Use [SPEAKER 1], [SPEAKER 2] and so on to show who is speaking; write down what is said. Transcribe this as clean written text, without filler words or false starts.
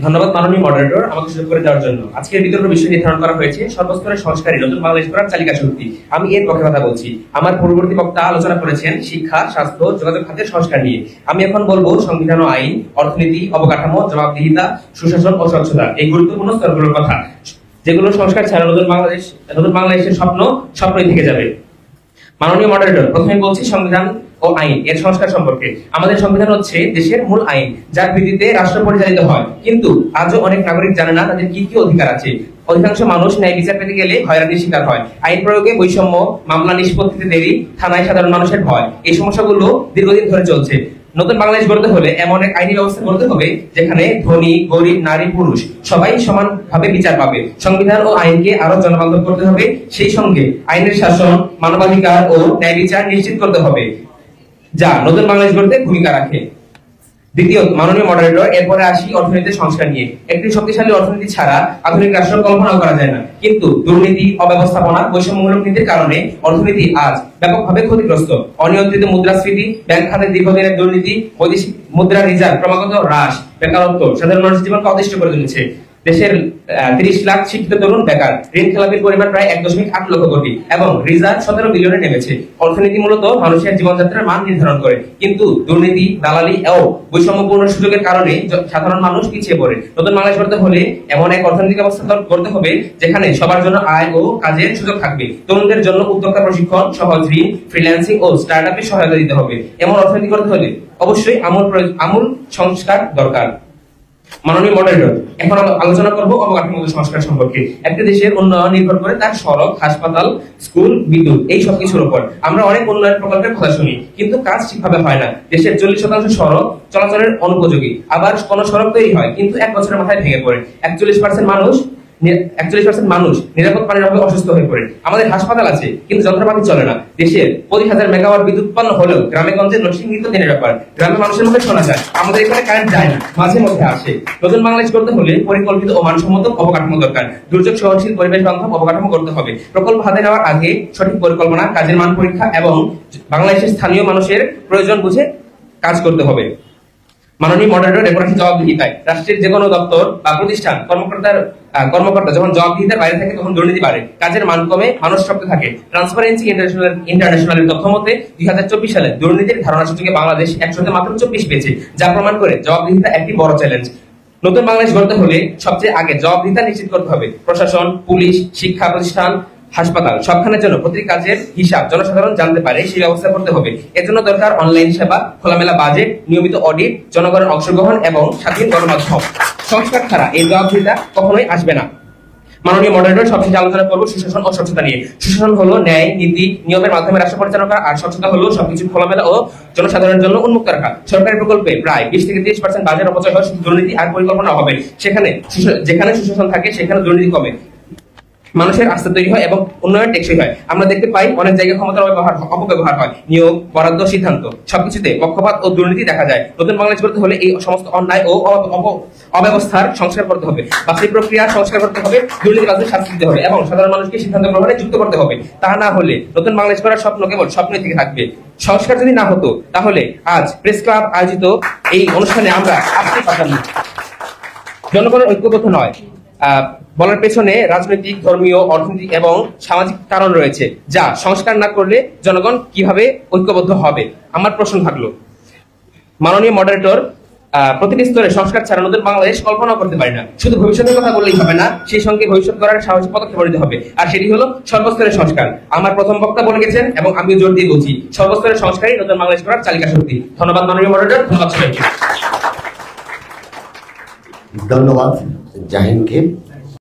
[SPEAKER 1] ধন্যবাদ মাননীয় মডারেটর, আমাকে সুযোগ করে দেওয়ার জন্য। আজকের বিতর্ক বিষয় নির্ধারণ করা হয়েছে সর্বস্তরের সংস্কারী নতুন বাংলাদেশ করার চালিকা শক্তি। আমি এর পক্ষে কথা বলছি। আমার পূর্ববর্তী বক্তা আলোচনা করেছেন শিক্ষা, স্বাস্থ্য, যোগাযোগ খাতের সংস্কার নিয়ে। আমি এখন বলবো সংবিধান ও আইন, অর্থনীতি, অবকাঠামো, জবাবদিহিতা, সুশাসন ও স্বচ্ছতা, এই গুরুত্বপূর্ণ স্তরগুলোর কথা, যেগুলো সংস্কার ছাড়া নতুন বাংলাদেশের স্বপ্নই থেকে যাবে। মাননীয় মডারেটর, প্রথমে বলছি সংবিধান ও আইন এর সংস্কার সম্পর্কে। আমাদের সংবিধান হচ্ছে দেশের মূল আইন, যার ভিত্তিতে রাষ্ট্র পরিচালিত হয়। কিন্তু আজও অনেক নাগরিক জানে না তাদের কি কি অধিকার আছে। অধিকাংশ মানুষ ন্যায় বিচার পেতে গেলে হয়রানির শিকার হয়। আইন প্রয়োগে বৈষম্য, মামলা নিষ্পত্তিতে দেরি, থানায় সাধারণ মানুষের ভয়, এই সমস্যাগুলো দীর্ঘদিন ধরে চলছে। নতুন বাংলাদেশ গড়তে হলে এমন এক আইনি ব্যবস্থা গড়তে হবে যেখানে ধনী, গরিব, নারী, পুরুষ সবাই সমানভাবে বিচার পাবে। সংবিধান ও আইনকে আরো জনবান্ধব করতে হবে। সেই সঙ্গে আইনের শাসন, মানবাধিকার ও ন্যায় বিচার নিশ্চিত করতে হবে, যা নতুন বাংলাদেশ গড়তে ভূমিকা রাখে। দ্বিতীয়, মাননীয় মডারেটর, এরপরে আসি অর্থনীতির সংস্কার নিয়ে। একটি শক্তিশালী অর্থনীতি ছাড়া আধুনিক রাষ্ট্র কল্পনাও করা যায় না। কিন্তু দুর্নীতি, অব্যবস্থাপনা, বৈষম্যমূলক নীতির কারণে অর্থনীতি আজ ব্যাপকভাবে ক্ষতিগ্রস্ত। অনিয়ন্ত্রিত মুদ্রাস্ফীতি, ব্যাংক খাতের দীর্ঘদিনের দুর্নীতি, বৈদেশিক মুদ্রা রিজার্ভ ক্রমাগত হ্রাস, বেকারত্ব সাধারণ মানুষের জীবনকে অতিষ্ঠ করে তুলেছে। দেশের 30 লাখ শিক্ষিত তরুণ বেকার, ঋণ খেলাপির পরিমাণ প্রায় 1.8 লক্ষ কোটি এবং রিজার্ভ 17 বিলিয়নে নেমেছে। অর্থনীতি মূলত মানুষের জীবনযাত্রার মান নির্ধারণ করে, কিন্তু দুর্নীতি, দালালি ও বৈষম্যপূর্ণ সুযোগের কারণে সাধারণ মানুষ পিছিয়ে পড়ে। নতুন বাংলাদেশ গড়তে হলে এমন এক অর্থনৈতিক ব্যবস্থা গড়তে হবে যেখানে সবার জন্য আয় ও কাজের সুযোগ থাকবে। তরুণদের জন্য উদ্যোক্তা প্রশিক্ষণ, সহজ ঋণ, ফ্রিল্যান্সিং ও স্টার্টআপের সহায়তা দিতে হবে। এমন অর্থনীতি গড়তে হলে অবশ্যই আমূল সংস্কার দরকার। মাননীয় মডারেটর, এখন আমরা আলোচনা করব অবকাঠামোগত সংস্কার সম্পর্কে। একটা দেশের উন্নয়ন নির্ভর করে তার সড়ক, হাসপাতাল, স্কুল, বিদ্যুৎ, এই সব কিছুর উপর। আমরা অনেক উন্নয়ন প্রকল্পের কথা শুনি, কিন্তু কাজ ঠিকভাবে হয় না। দেশের 40% সড়ক চলাচলের অনুপযোগী। আবার কোন সড়ক তৈরি হয় কিন্তু 1 বছরের মাথায় ভেঙে পড়ে। 41% মানুষ নিরাপদ পানির অভাবে অসুস্থ হয়ে পড়ে। আমাদের হাসপাতাল আছে কিন্তু যন্ত্রপাতি চলে না। দেশের 20,000 মেগাওয়াট বিদ্যুৎ উৎপন্ন হলেও গ্রামে গঞ্জে লোডশেডিং দিনের ব্যাপার। গ্রামের মানুষের মুখে শোনা যায়, আমাদের এখানে কারেন্ট যায় না, মাঝে মধ্যে আসে। নতুন বাংলাদেশ করতে হলে পরিকল্পিত ও মানসম্মত অবকাঠামো দরকার। দুর্যোগ সহনশীল, পরিবেশ বান্ধব অবকাঠামো করতে হবে। প্রকল্প হাতে নেওয়ার আগে সঠিক পরিকল্পনা, কাজের মান পরীক্ষা এবং বাংলাদেশের স্থানীয় মানুষের প্রয়োজন বুঝে কাজ করতে হবে। মাননীয় মডারেটর, এরপর আসি জবাবদিহিতায়। রাষ্ট্রের যে কোনো দপ্তর বা প্রতিষ্ঠান কর্মকর্তা যখন জবাবদিহিতার বাইরে থাকে তখন দুর্নীতি বাড়ে, কাজের মান কমে, মানুষ শক্ত থাকে। ট্রান্সপারেন্সি ইন্টারন্যাশনালের তথ্য মতে 2024 সালে দুর্নীতির ধারণা সূচকে বাংলাদেশ 100তে মাত্র 24 পেয়েছে, যা প্রমাণ করে জবাবদিহিতা একটি বড় চ্যালেঞ্জ। নতুন বাংলাদেশ গড়তে হলে সবচেয়ে আগে জবাবদিহিতা নিশ্চিত করতে হবে। প্রশাসন, পুলিশ, শিক্ষা প্রতিষ্ঠান, হাসপাতাল সবখানের জন্য প্রতিটি কাজের হিসাব জনসাধারণ জানতে পারে, সেই ব্যবস্থা করতে হবে। এর জন্য দরকার অনলাইন সেবা, খোলামেলা বাজেট, নিয়মিত অডিট, জনগণের অংশগ্রহণ এবং স্বাধীন গণমাধ্যম। সংস্কার ছাড়া এই জবাবদিহিতা কখনোই আসবে না। মাননীয় মডারেটর, সবশেষে আলোচনা করব সুশাসন ও স্বচ্ছতা নিয়ে। সুশাসন হলো ন্যায়, নীতি, নিয়মের মাধ্যমে রাষ্ট্র পরিচালনা করা, আর স্বচ্ছতা হলো সবকিছু খোলামেলা ও জনসাধারণের জন্য উন্মুক্ত রাখা। সরকারি প্রকল্পে প্রায় 20 থেকে 30% বাজেট অপচয় হয় দুর্নীতি আর পরিকল্পনা অভাবে। যেখানে সুশাসন থাকে সেখানে দুর্নীতি কমে, মানুষের আস্থা তৈরি হয় এবং উন্নয়ন টেকসই হয়। আমরা দেখতে পাই অনেক জায়গায় ক্ষমতার অপব্যবহার হয়, নিয়োগ, বরাদ্দ, সিদ্ধান্ত সবকিছুতে পক্ষপাত ও দুর্নীতি দেখা যায়। নতুন বাংলাদেশ করতে হলে এই সমস্ত অন্যায় ও অব্যবস্থার সংস্কার করতে হবে। বাছাই প্রক্রিয়া সংস্কার করতে হবে, দুর্নীতিবাজদের শাস্তি দিতে হবে এবং সাধারণ মানুষকে সিদ্ধান্ত গ্রহণে যুক্ত করতে হবে। তা না হলে নতুন বাংলাদেশ করার স্বপ্ন কেবল স্বপ্নই থেকে থাকবে। সংস্কার যদি না হতো তাহলে আজ প্রেস ক্লাব আয়োজিত এই অনুষ্ঠানে আমরা আসতে পারতাম না। জনগণের ঐক্যবদ্ধ নয় বলার পেছনে রাজনৈতিক, ধর্মীয়, অর্থনৈতিক এবং সামাজিক কারণ রয়েছে, যা সংস্কার না করলে জনগণ কিভাবে ঐক্যবদ্ধ হবে। আমার প্রশ্ন থাকলো, মাননীয় মডারেটর, প্রতিটি স্তরে সংস্কার ছাড়া নতুন বাংলাদেশ কল্পনা করতে পারি না। শুধু ভবিষ্যতের কথা বললেই হবে না, সেই সঙ্গে ভবিষ্যৎ করার সাহসী পদক্ষেপ নিতে হবে, আর সেটি হলো সর্বস্তরের সংস্কার। আমার প্রথম বক্তা বলে গেছেন এবং আমি জোর দিয়ে বলছি, সর্বস্তরের সংস্কারই নতুন বাংলাদেশ করার চালিকা শক্তি। ধন্যবাদ মাননীয় মডারেটর, ধন্যবাদ সবাইকে।
[SPEAKER 2] ধন্যবাদ জাহিনকে।